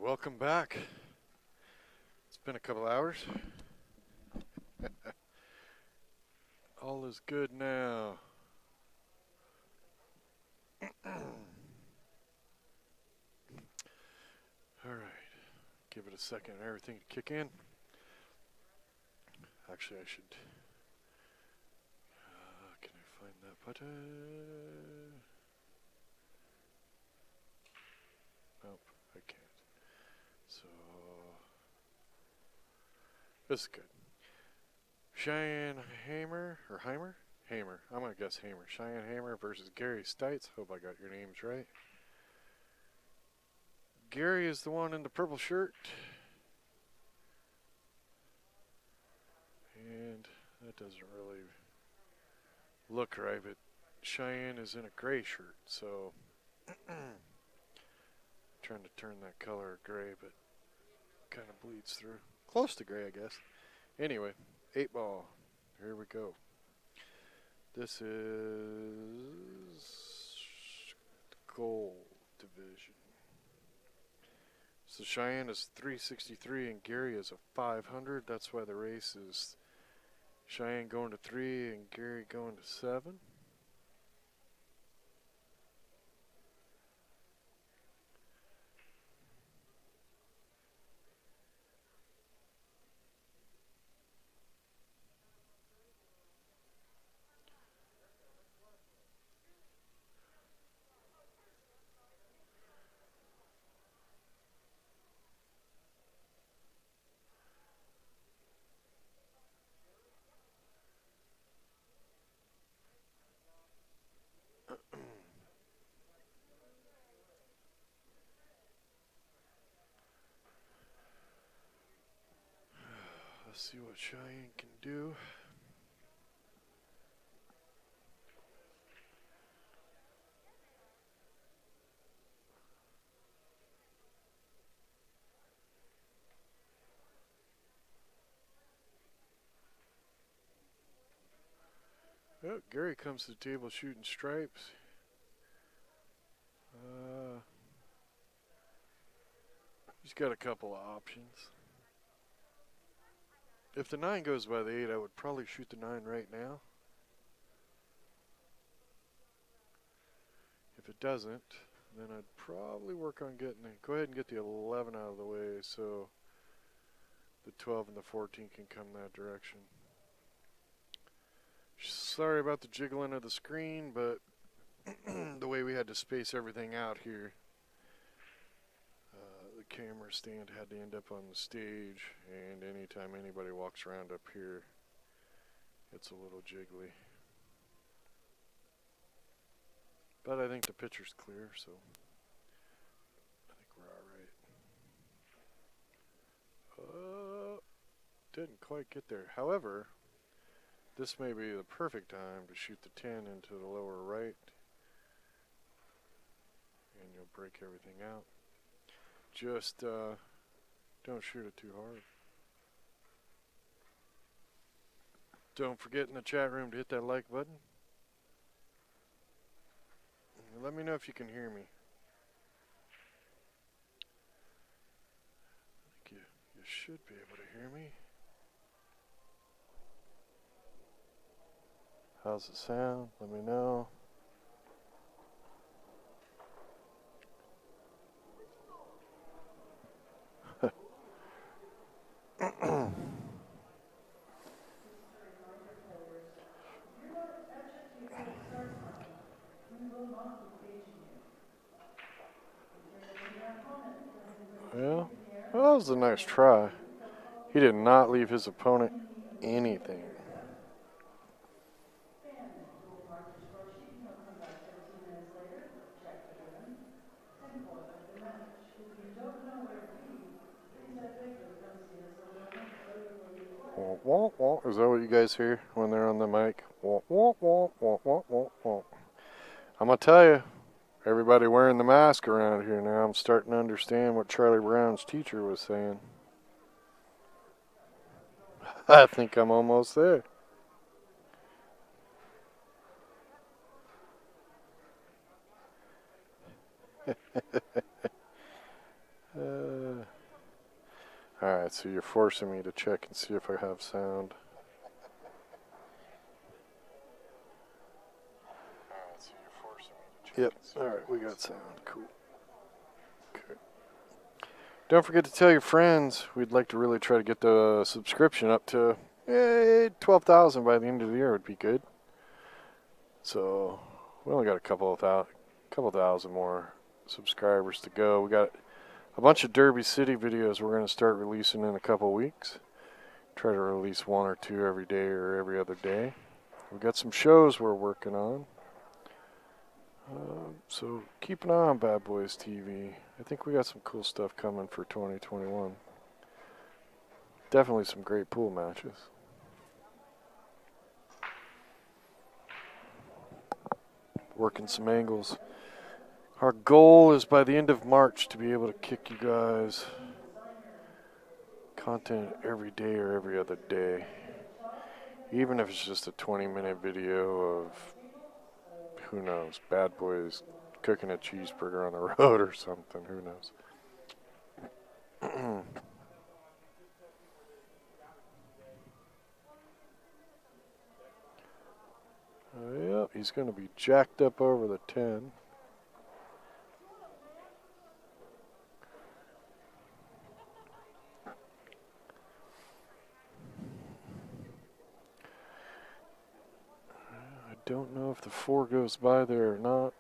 welcome back. It's been a couple hours. All is good now. Alright, give it a second and everything to kick in. Actually, I should... can I find that button? Nope, I can't. So... this is good. Cheyenne Heymer, or Heymer? Heymer. I'm going to guess Heymer. Cheyenne Heymer versus Gary Stites. Hope I got your names right. Gary is the one in the purple shirt. And that doesn't really look right, but Cheyenne is in a gray shirt, so trying to turn that color gray, but kind of bleeds through. Close to gray, I guess. Anyway, 8 ball. Here we go. This is gold division. So Cheyenne is 363 and Gary is a 500. That's why the race is Cheyenne going to 3 and Gary going to 7. Let's see what Cheyenne can do. Oh, Gary comes to the table shooting stripes. He's got a couple of options. If the 9 goes by the 8, I would probably shoot the 9 right now. If it doesn't, then I'd probably work on getting the... go ahead and get the 11 out of the way so the 12 and the 14 can come that direction. Sorry about the jiggling of the screen, but the way we had to space everything out here, the camera stand had to end up on the stage, and anytime anybody walks around up here, it's a little jiggly. But I think the picture's clear, so I think we're alright. Didn't quite get there. However, this may be the perfect time to shoot the 10 into the lower right, and you'll break everything out. Just don't shoot it too hard. Don't forget in the chat room to hit that like button. And let me know if you can hear me. I think you should be able to hear me. How's it sound? Let me know. Well, that was a nice try. He did not leave his opponent anything. Wah, wah. Is that what you guys hear when they're on the mic? Wah, wah, wah, wah, wah, wah, wah. I'm going to tell you, everybody wearing the mask around here now, I'm starting to understand what Charlie Brown's teacher was saying. I think I'm almost there. Alright, so you're forcing me to check and see if I have sound. Alright, so you're forcing me to check. Yep, alright, we got sound. Cool. Okay. Don't forget to tell your friends. We'd like to really try to get the subscription up to 12,000 by the end of the year would be good. So we only got a couple thousand more subscribers to go. We got a bunch of Derby City videos we're going to start releasing in a couple weeks. Try to release one or two every day or every other day. We've got some shows we're working on. So keep an eye on Bad Boys TV. I think we got some cool stuff coming for 2021. Definitely some great pool matches. Working some angles. Our goal is by the end of March to be able to kick you guys content every day or every other day. Even if it's just a 20-minute video of, who knows, Bad Boys cooking a cheeseburger on the road or something. Who knows? Yep, he's going to be jacked up over the 10. I don't know if the 4 goes by there or not.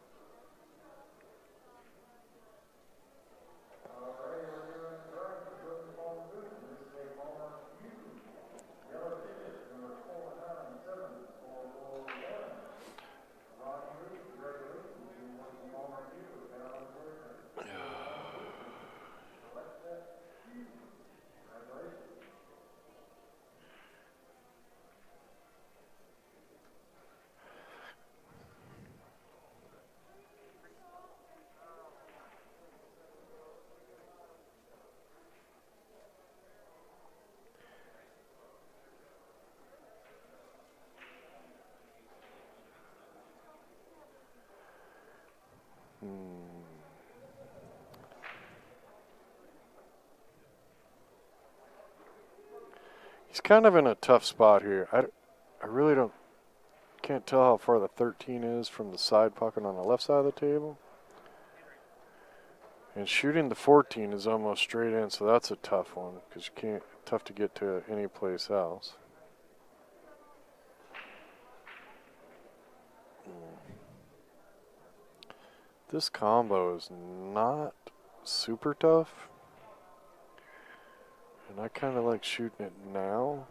He's kind of in a tough spot here. I really can't tell how far the 13 is from the side pocket on the left side of the table. And shooting the 14 is almost straight in, so that's a tough one because tough to get to any place else. This combo is not super tough. And I kind of like shooting it now.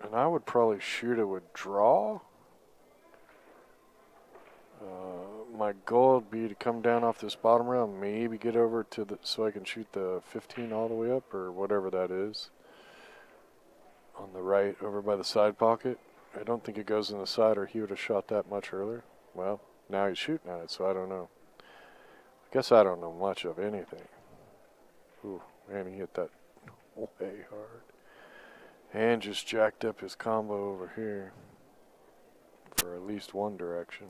And I would probably shoot it with draw. My goal would be to come down off this bottom rail, maybe get over to so I can shoot the 15 all the way up, or whatever that is. On the right, over by the side pocket. I don't think it goes in the side, or he would have shot that much earlier. Well, now he's shooting at it, so I don't know. I guess I don't know much of anything. Ooh, man, he hit that way hard. And just jacked up his combo over here for at least one direction.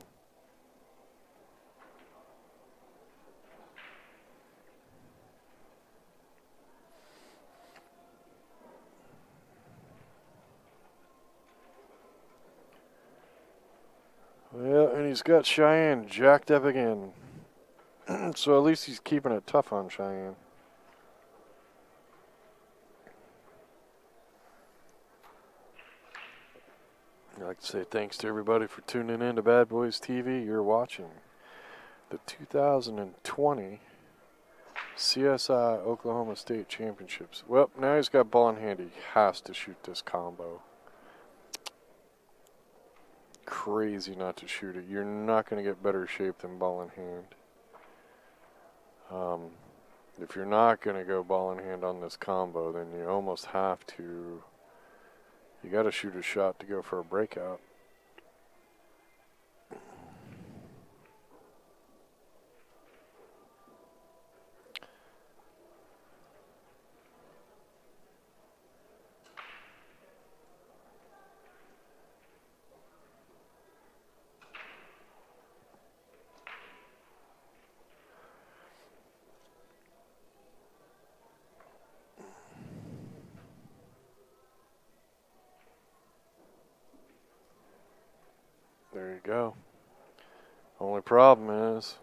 Well, and he's got Cheyenne jacked up again. So at least he's keeping it tough on Cheyenne. I'd like to say thanks to everybody for tuning in to Bad Boys TV. You're watching the 2020 CSI Oklahoma State Championships. Well, now he's got ball in hand. He has to shoot this combo. Crazy not to shoot it. You're not going to get better shape than ball in hand. If you're not going to go ball in hand on this combo, then you almost have to. You got to shoot a shot to go for a breakout. go. Only problem is,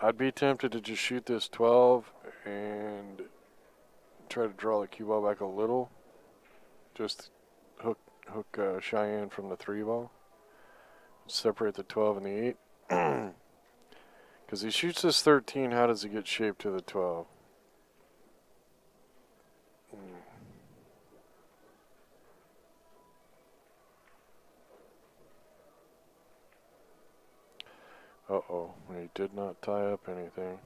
I'd be tempted to just shoot this 12 and try to draw the cue ball back a little. Just hook Cheyenne from the 3 ball. Separate the 12 and the 8. Because he shoots this 13, how does he get shaped to the 12? Uh-oh, he did not tie up anything.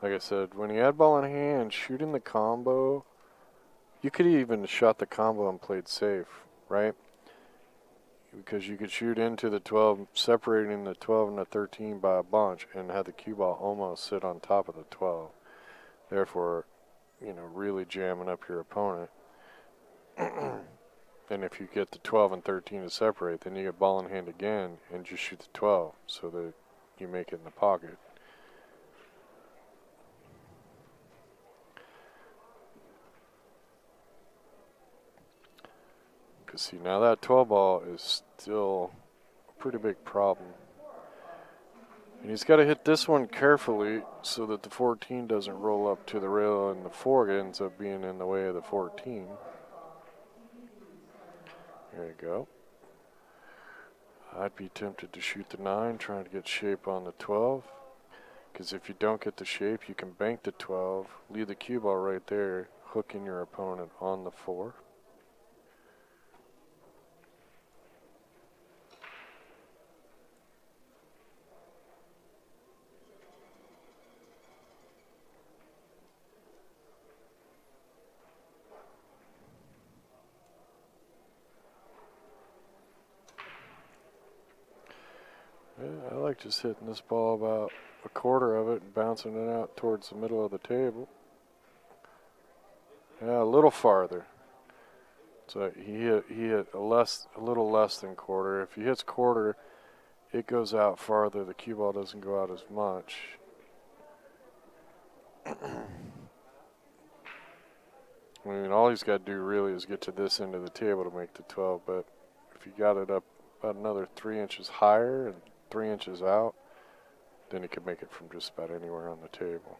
Like I said, when you had ball in hand, shooting the combo, you could even shot the combo and played safe, right? Because you could shoot into the 12, separating the 12 and the 13 by a bunch, and have the cue ball almost sit on top of the 12. Therefore, really jamming up your opponent. And if you get the 12 and 13 to separate, then you get ball in hand again and just shoot the 12 so that you make it in the pocket. Because see, now that 12 ball is still a pretty big problem. And he's got to hit this one carefully so that the 14 doesn't roll up to the rail and the 4 ends up being in the way of the 14. There you go. I'd be tempted to shoot the 9, trying to get shape on the 12. Because if you don't get the shape, you can bank the 12, leave the cue ball right there, hooking your opponent on the 4. I like just hitting this ball about a quarter of it and bouncing it out towards the middle of the table. Yeah, a little farther. So he hit a little less than quarter. If he hits quarter, it goes out farther. The cue ball doesn't go out as much. I mean, all he's got to do really is get to this end of the table to make the 12. But if you got it up about another 3 inches higher and 3 inches out, then he could make it from just about anywhere on the table.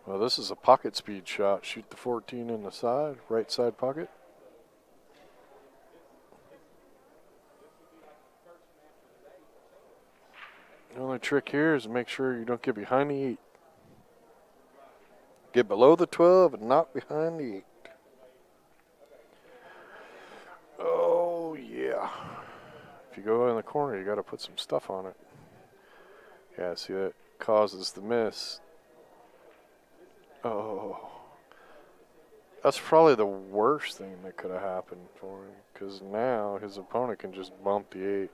Well, this is a pocket speed shot. Shoot the 14 in the side, right side pocket. The only trick here is to make sure you don't get behind the 8. Get below the 12 and not behind the 8. Oh, yeah. If you go in the corner, you got to put some stuff on it. Yeah, see, that causes the miss. Oh. That's probably the worst thing that could have happened for him, because now his opponent can just bump the 8.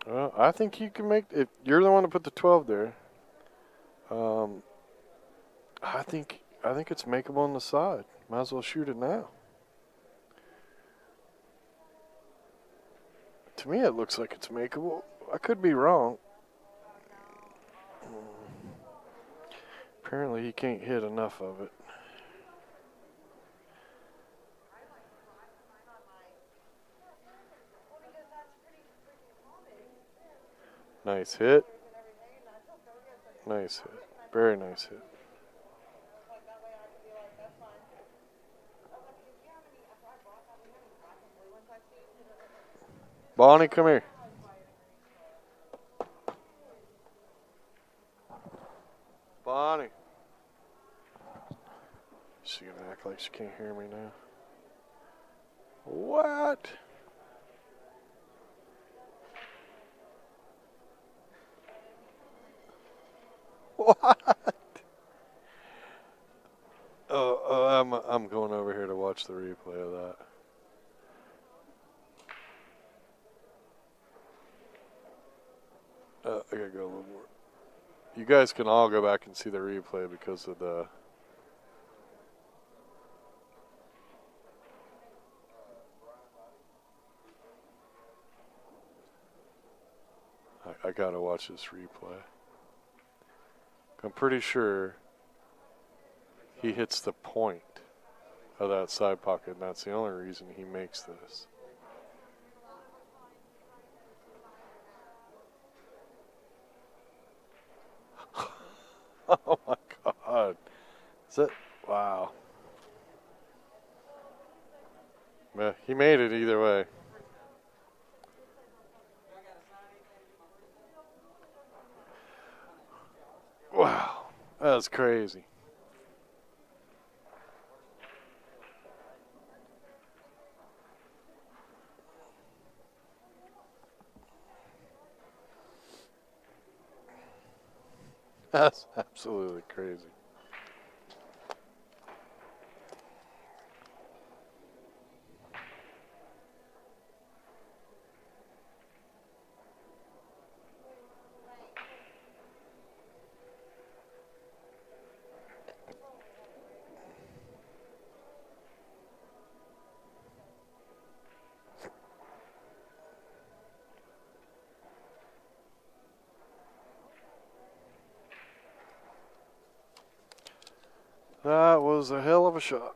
Well, I think you can make it. You're the one to put the 12 there. I think it's makeable on the side. Might as well shoot it now. To me, it looks like it's makeable. I could be wrong. Apparently, he can't hit enough of it. Nice hit. Nice hit. Very nice hit. Bonnie, come here. Bonnie. She's gonna act like she can't hear me now. What? watch the replay of that. I gotta go a little more. You guys can all go back and see the replay because of the... I gotta watch this replay. I'm pretty sure he hits the point of that side pocket, and that's the only reason he makes this. Oh my God. Is that, wow. Yeah, he made it either way. Wow, that's crazy. That's absolutely crazy. That was a hell of a shot.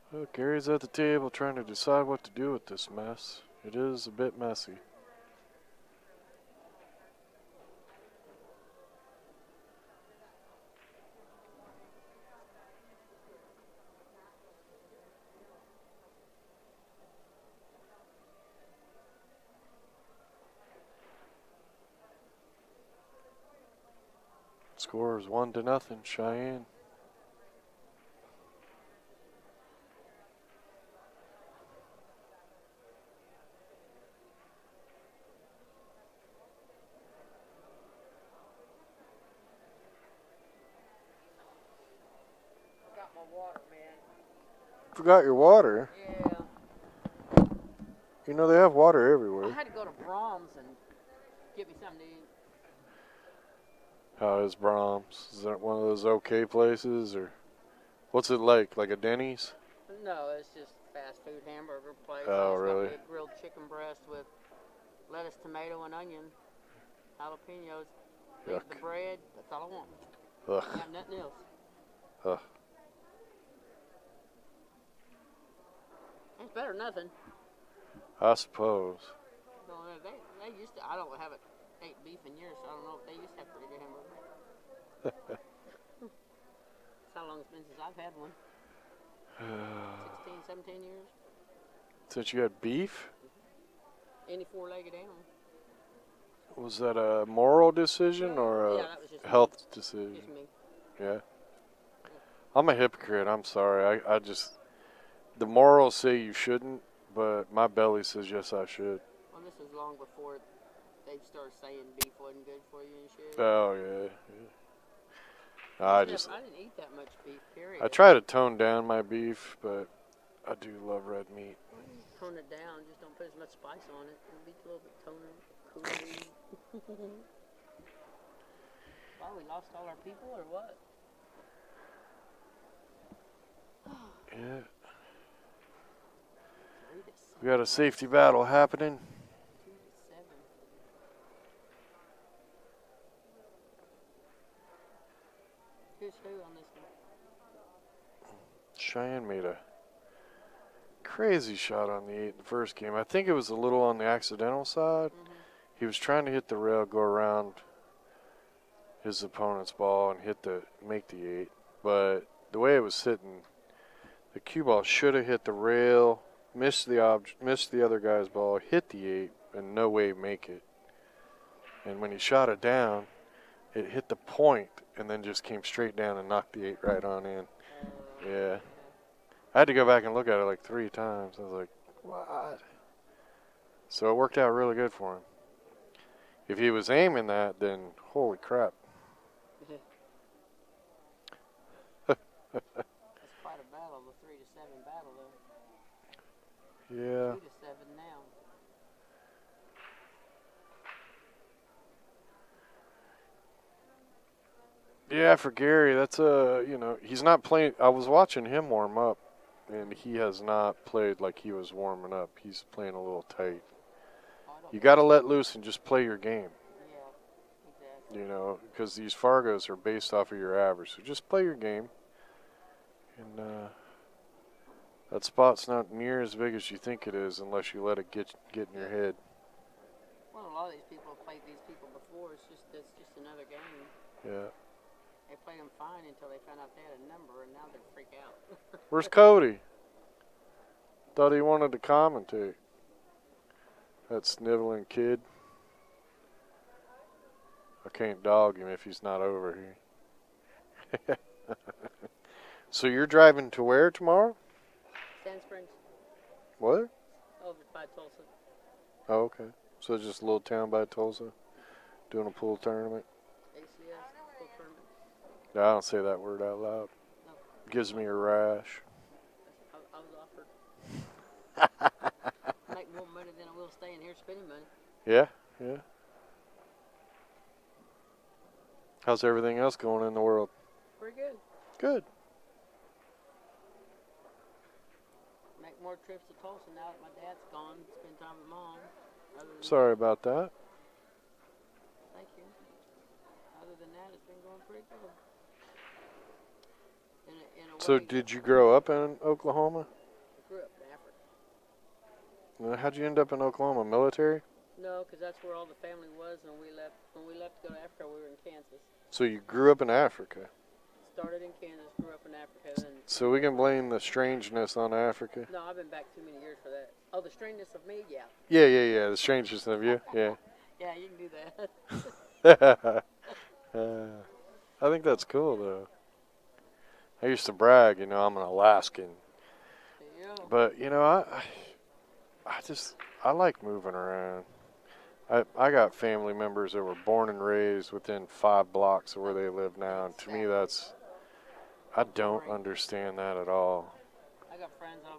Well, Gary's at the table trying to decide what to do with this mess. It is a bit messy. Score is 1-0, Cheyenne. Forgot your water? Yeah. You know they have water everywhere. I had to go to Brahms and get me something to eat. How is Brahms? Is that one of those okay places, or what's it like? Like a Denny's? No, it's just fast food hamburger place. Oh, It's really? got big grilled chicken breast with lettuce, tomato, and onion, jalapenos. Yuck. The bread. That's all I want. Ugh. I got nothing else. Ugh. It's better than nothing. I suppose. No, they used to. I don't haven't ate beef in years, so I don't know if they used to have pretty good hamburgers. That's how long it's been since I've had one. 16, 17 years. Since you had beef? Any four-legged animal. Was that a moral decision or a that was just health me. decision? Just me. Yeah. I'm a hypocrite. I'm sorry. I just, the morals say you shouldn't, but my belly says yes, I should. Well, this was long before they started saying beef wasn't good for you and shit. Oh, yeah. I didn't eat that much beef, period. I try to tone down my beef, but I do love red meat. Tone it down, just don't put as much spice on it. It'll be a little bit toner, cool. Wow, we lost all our people or what? Yeah. We got a safety battle happening. 2-7. Who's who on this one? Cheyenne made a crazy shot on the 8 in the first game. I think it was a little on the accidental side. He was trying to hit the rail, go around his opponent's ball and make the 8, but the way it was sitting, the cue ball should have hit the rail, missed the other guy's ball, hit the 8, and no way make it. And when he shot it down, it hit the point and then just came straight down and knocked the 8 right on in. Yeah. I had to go back and look at it like 3 times. I was like, what? So it worked out really good for him. If he was aiming that, then holy crap. That's quite a battle, the 3-7 battle, though. Yeah. 2-7 now. Yeah, for Gary, that's he's not playing. I was watching him warm up, and he has not played like he was warming up. He's playing a little tight. You got to let loose and just play your game. Yeah, exactly. Because these Fargos are based off of your average. So just play your game. And that spot's not near as big as you think it is unless you let it get in your head. Well, a lot of these people have played these people before. It's just another game. Yeah. They played them fine until they found out they had a number, and now they freak out. Where's Cody? Thought he wanted to commentate. That sniveling kid. I can't dog him if he's not over here. So you're driving to where tomorrow? Sand Springs. What? Over by Tulsa. Oh, okay. So just a little town by Tulsa, doing a pool tournament. ACS pool tournament. No, I don't say that word out loud. No. Gives me a rash. I was offered. Make more money than I will staying here spending money. Yeah, yeah. How's everything else going in the world? Pretty good. Good. Make more trips to Tulsa now that my dad's gone. Spend time with Mom. Sorry about that. Thank you. Other than that, it's been going pretty good. In a So way, did you grow up in Oklahoma? I grew up in Africa. How'd you end up in Oklahoma? Military? No, because that's where all the family was when we left. When we left to go to Africa, we were in Kansas. So you grew up in Africa. Started in Kansas, grew up in Africa. Then So we can blame the strangeness on Africa? no, I've been back too many years for that. Oh, the strangeness of me? Yeah. Yeah. The strangeness of you? Yeah. Yeah, you can do that. I think that's cool, though. I used to brag, I'm an Alaskan. Yeah. But, I like moving around. I got family members that were born and raised within 5 blocks of where they live now, and to me I don't understand that at all. I got friends I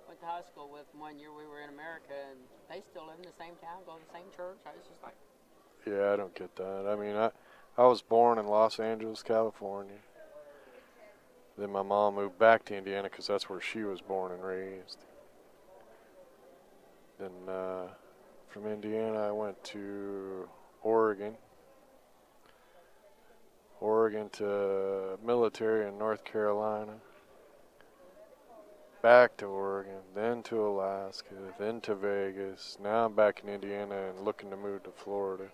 went to high school with. One year we were in America, and they still live in the same town, go to the same church. I was just like, Yeah, I don't get that. I mean, I was born in Los Angeles, California. Then my mom moved back to Indiana because that's where she was born and raised. Then from Indiana, I went to Oregon to military in North Carolina, back to Oregon, then to Alaska, then to Vegas. Now I'm back in Indiana and looking to move to Florida.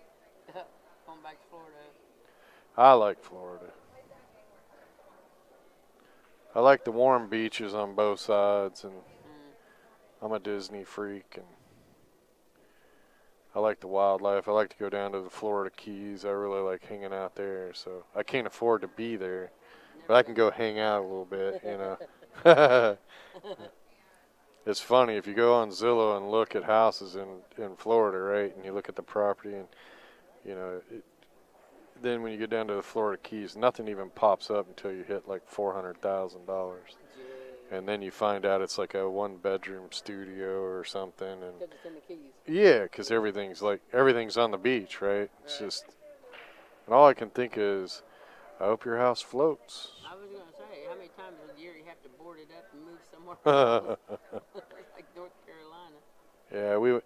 going back to Florida. I like Florida. I like the warm beaches on both sides, and I'm a Disney freak, and I like the wildlife. I like to go down to the Florida Keys. I really like hanging out there, so I can't afford to be there, but I can go hang out a little bit, It's funny, if you go on Zillow and look at houses in Florida, right, and you look at the property, and, then when you get down to the Florida Keys, nothing even pops up until you hit like $400,000. And then you find out it's like a 1-bedroom studio or something. And Because it's in the Keys. yeah, because everything's on the beach, right? It's just, and all I can think is, I hope your house floats. I was going to say, how many times a year you have to board it up and move somewhere else? Like North Carolina. Yeah,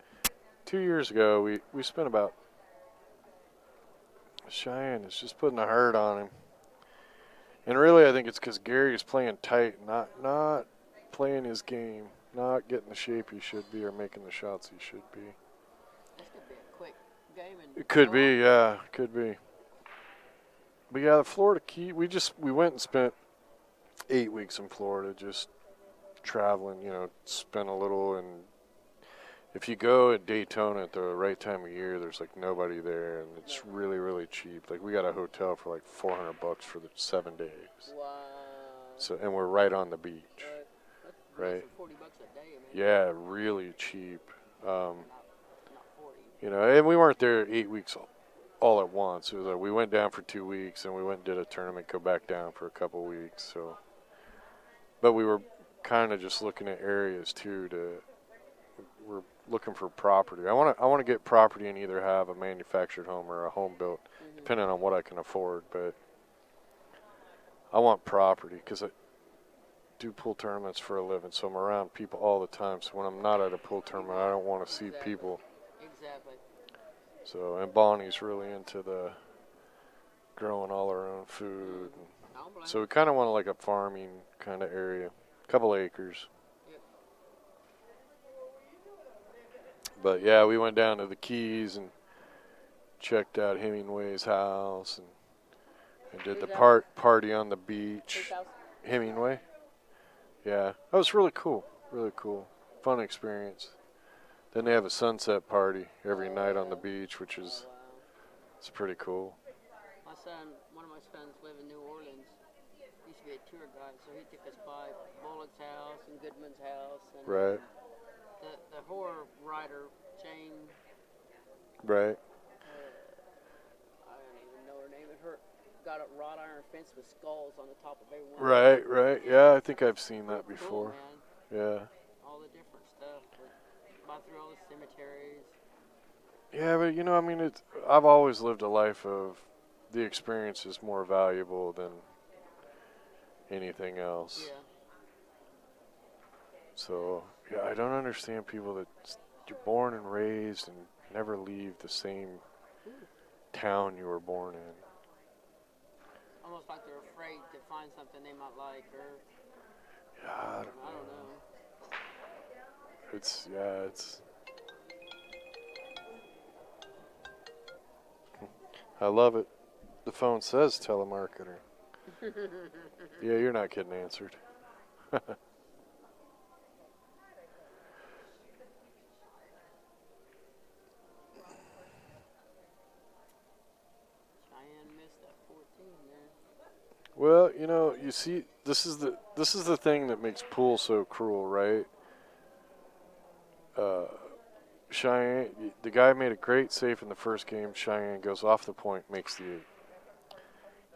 2 years ago, we spent about, Cheyenne is just putting a hurt on him. And really, I think it's because Gary is playing tight, not playing his game, not getting the shape he should be or making the shots he should be. This could be a quick game and It could go be, home? yeah, could be. But yeah, the Florida Key, we went and spent 8 weeks in Florida, just traveling, spent a little. And if you go at Daytona at the right time of year, there's like nobody there, and it's really, really cheap. Like we got a hotel for like $400 for the 7 days. Wow. So, and we're right on the beach, That's right? less than $40 a day, man. Yeah, really cheap. Not 40. And we weren't there 8 weeks all at once. It was like we went down for 2 weeks, and we went and did a tournament, go back down for a couple weeks. So, but we were kind of just looking at areas too. We're looking for property. I want to get property and either have a manufactured home or a home built, depending on what I can afford. But I want property because I do pool tournaments for a living, so I'm around people all the time. So when I'm not at a pool tournament, I don't want to see people. Exactly. So, and Bonnie's really into the growing all our own food. So we kind of want like a farming kind of area, a couple acres. Yep. But yeah, we went down to the Keys and checked out Hemingway's house and did the party on the beach. Hemingway. Yeah, that was really cool. Really cool. Fun experience. Then they have a sunset party every night on the beach, which is it's pretty cool. One of my sons live in New Orleans. He used to be a tour guide, so he took us by Bullock's house and Goodman's house. And Right. The horror writer, Cheyenne. Right. I don't even know her name. Got a wrought iron fence with skulls on the top of every one. Right. Yeah, I think I've seen that before. Cool, man. Yeah. All the different stuff. By through all the cemeteries. Yeah, but I've always lived a life of the experience is more valuable than anything else. Yeah. So, yeah, I don't understand people that you're born and raised and never leave the same town you were born in. Almost like they're afraid to find something they might like, or Yeah, I don't know. It's. I love it. The phone says telemarketer. Yeah, you're not getting answered. Cheyenne missed that 14 there. Well, you see, this is the thing that makes pool so cruel, right? Cheyenne, the guy made a great save in the first game. Cheyenne goes off the point, makes the 8.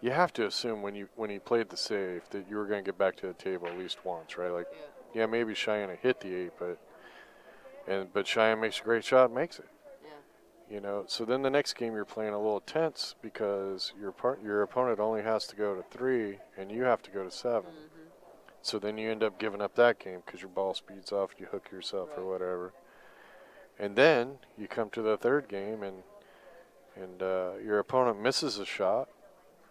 You have to assume when he played the save that you were going to get back to the table at least once, right? Like, yeah, maybe Cheyenne hit the 8, but Cheyenne makes a great shot and makes it. Yeah. So then the next game you're playing a little tense because your opponent only has to go to 3 and you have to go to 7. So then you end up giving up that game because your ball speeds off, you hook yourself or whatever. And then you come to the third game and your opponent misses a shot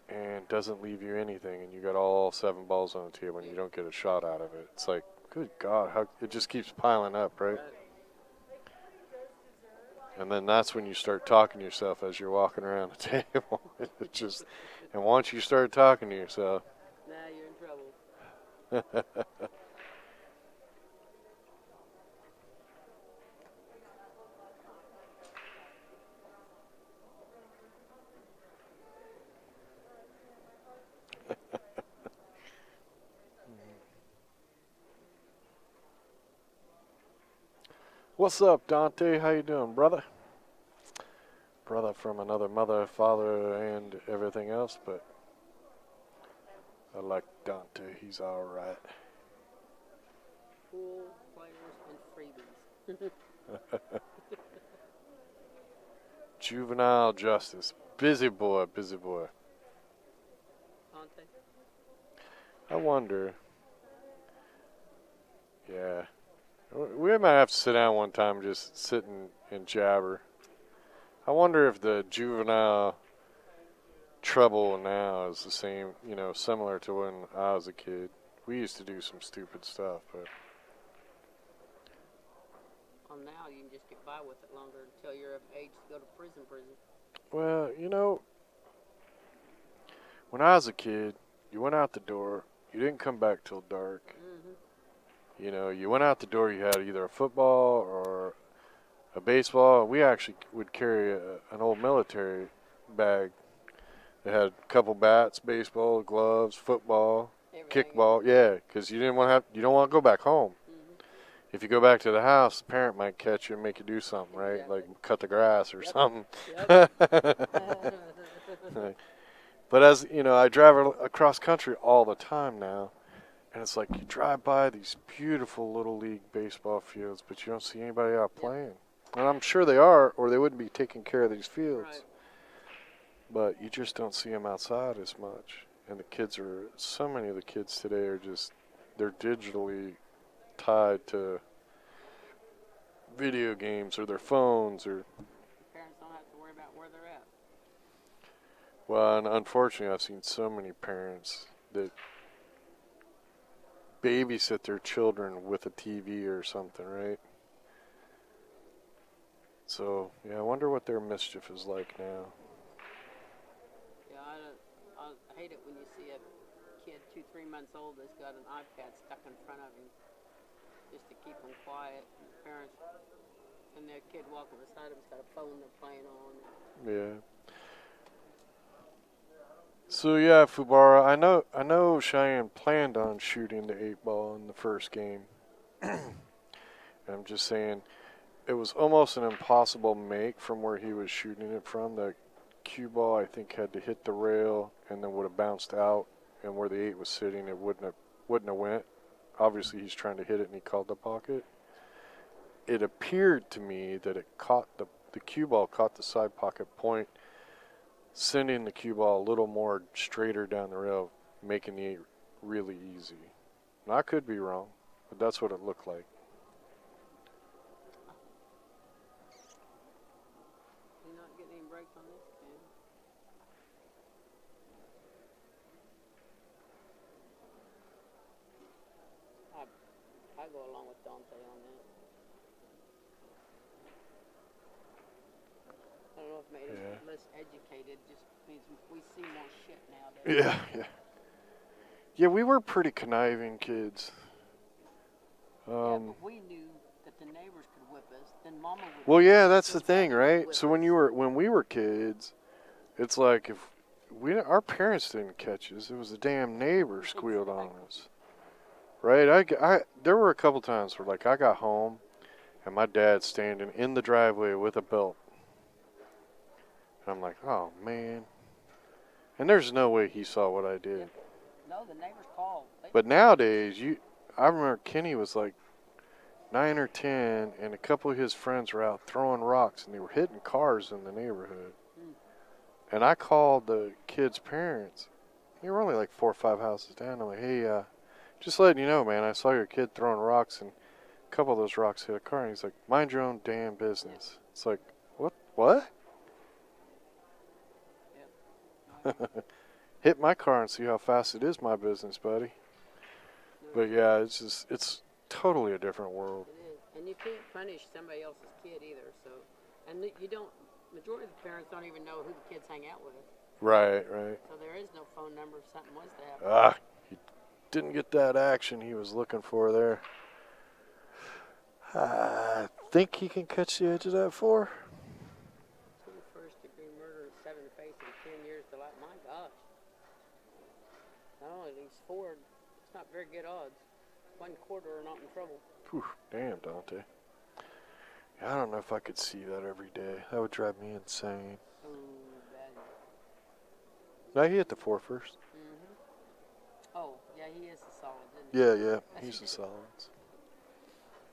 and doesn't leave you anything, and you got all 7 balls on the table and you don't get a shot out of it. It's like, good God, how it just keeps piling up, right? And then that's when you start talking to yourself as you're walking around the table. And once you start talking to yourself, now you're in trouble. what's up, Dante? How you doing, brother? Brother from another mother, father, and everything else, but I like Dante. He's all right. Pool, players, and freebies. Juvenile justice. Busy boy. Dante? I wonder. Yeah. We might have to sit down one time and just sit and jabber. I wonder if the juvenile trouble now is the same, similar to when I was a kid. We used to do some stupid stuff, but On on now, you can just get by with it longer until you're of age to go to prison. Well, when I was a kid, you went out the door. You didn't come back till dark. Mm-hmm. You went out the door. You had either a football or a baseball. We actually would carry an old military bag that had a couple bats, baseball, gloves, football, kickball. Yeah, because you don't want to go back home. Mm-hmm. If you go back to the house, the parent might catch you and make you do something, right? Exactly. Like cut the grass or Yep. something. Yep. But as I drive across country all the time now, and it's like you drive by these beautiful little league baseball fields, but you don't see anybody out playing. And I'm sure they are, or they wouldn't be taking care of these fields. Right. But you just don't see them outside as much. And so many of the kids today they're digitally tied to video games or their phones or. Parents don't have to worry about where they're at. Well, and unfortunately, I've seen so many parents that babysit their children with a TV or something, right? So, yeah, I wonder what their mischief is like now. Yeah, I hate it when you see a kid 2-3 months old that's got an iPad stuck in front of him just to keep him quiet. And the parents and their kid walking beside him's got a phone they're playing on. Yeah. So yeah, Fubara, I know Cheyenne planned on shooting the 8-ball in the first game. I'm just saying it was almost an impossible make from where he was shooting it from. The cue ball I think had to hit the rail and then would have bounced out, and where the 8 was sitting it wouldn't have went. Obviously he's trying to hit it and he called the pocket. It appeared to me that it caught the cue ball caught the side pocket point, sending the cue ball a little more straighter down the rail, making the 8 really easy. And I could be wrong, but that's what it looked like. You're not getting any breaks on this game. I go along with Dante on that. I don't know if it made us less educated, just means we see more shit nowadays. Yeah. Yeah, we were pretty conniving kids. Yeah, but we knew that the neighbors could whip us, then Mama would. Well, yeah, that's the just thing, Mama would right? whip So us. when we were kids, it's like if our parents didn't catch us, it was the damn neighbor squealed on us, right? There were a couple times where like I got home, and my dad's standing in the driveway with a belt, and I'm like, oh man, and there's no way he saw what I did. No, the neighbors called. But nowadays, I remember Kenny was like 9 or 10, and a couple of his friends were out throwing rocks, and they were hitting cars in the neighborhood. And I called the kids' parents. They were only like 4 or 5 houses down. I'm like, hey, just letting you know, man, I saw your kid throwing rocks, and a couple of those rocks hit a car. And he's like, mind your own damn business. It's like, what? Yep. Hit my car and see how fast it is my business, buddy. But yeah, it's totally a different world. It is. And you can't punish somebody else's kid either. So, and majority of the parents don't even know who the kids hang out with. Right. So there is no phone number if something was to happen. He didn't get that action he was looking for there. I think he can catch the edge of that 4. 2 first-degree murder, 7 face, and 10 years to life. My gosh. Not only these 4, it's not very good odds. 1 quarter are not in trouble. Whew, damn, Dante. I don't know if I could see that every day. That would drive me insane. Ooh, bad. No, he hit the 4 first. Mm-hmm. Oh, yeah, he is a solid, isn't he? Yeah, he's a solid.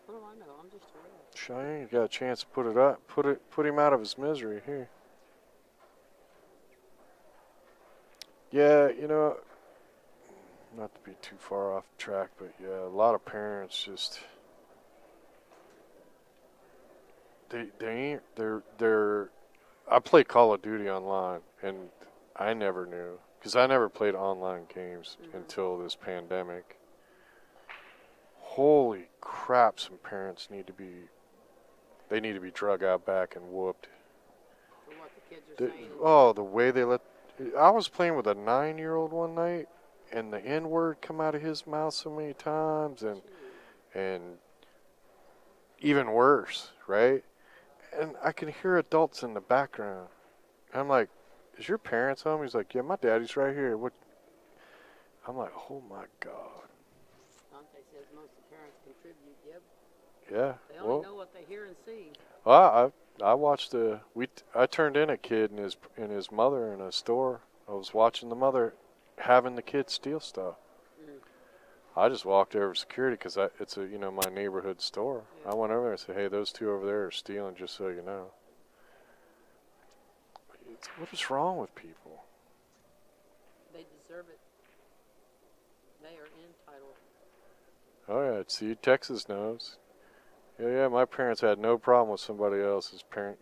What do I know? I'm just a red. Cheyenne got a chance to put it up, put him out of his misery here. Yeah, not to be too far off track, but yeah, a lot of parents just they're I play Call of Duty online, and I never knew because I never played online games until this pandemic. Holy crap, some parents need to be They need to be drug out back and whooped. For what the kids are saying. Oh, the way they let. I was playing with a 9-year-old one night, and the N word come out of his mouth so many times, and even worse, right? And I can hear adults in the background. I'm like, "Is your parents home?" He's like, "Yeah, my daddy's right here." What? I'm like, "Oh my God." Dante says most of the parents contribute. Yep. Yeah. They only know what they hear and see. Well, I watched I turned in a kid and his mother in a store. I was watching the mother having the kid steal stuff. I just walked over to security because it's my neighborhood store. Yeah. I went over there and said, "Hey, those two over there are stealing, just so you know." What is wrong with people? They deserve it. They are entitled. Oh yeah, see, Texas knows. Yeah, my parents had no problem with somebody else's parent.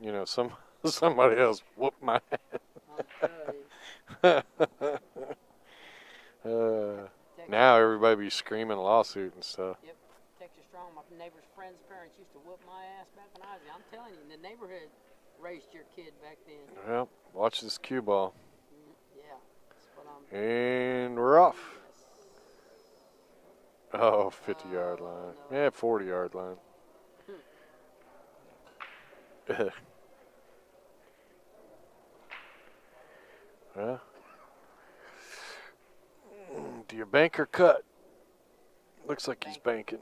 Somebody else whooped my I'll tell ass. Now everybody be screaming lawsuit and stuff. Yep, Texas Strong. My neighbor's friend's parents used to whoop my ass back when I was young. I'm telling you, the neighborhood raised your kid back then. Well, watch this cue ball. Yeah, that's what I'm. And we're off. Yes. Oh, 50-yard line. No. Yeah, 40-yard line. Yeah. Do you bank or cut? Looks like he's banking.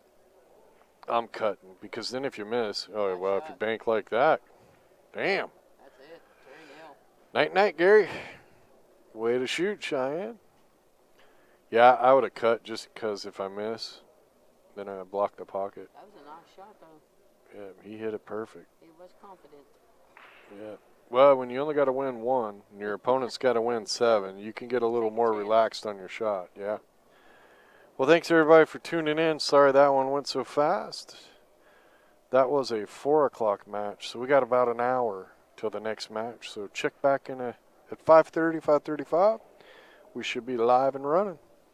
I'm cutting because then if you miss, if you bank like that, damn. That's it. 3-0. Night, night, Gary. Way to shoot, Cheyenne. Yeah, I would have cut just because if I miss, then I block the pocket. That was a nice shot, though. Yeah, he hit it perfect. He was confident. Yeah. Well, when you only got to win 1 and your opponent's got to win 7, you can get a little more relaxed on your shot. Yeah. Well, thanks everybody for tuning in. Sorry that one went so fast. That was a 4 o'clock match, so we got about an hour till the next match. So check back in at 5:30, 5:35. We should be live and running.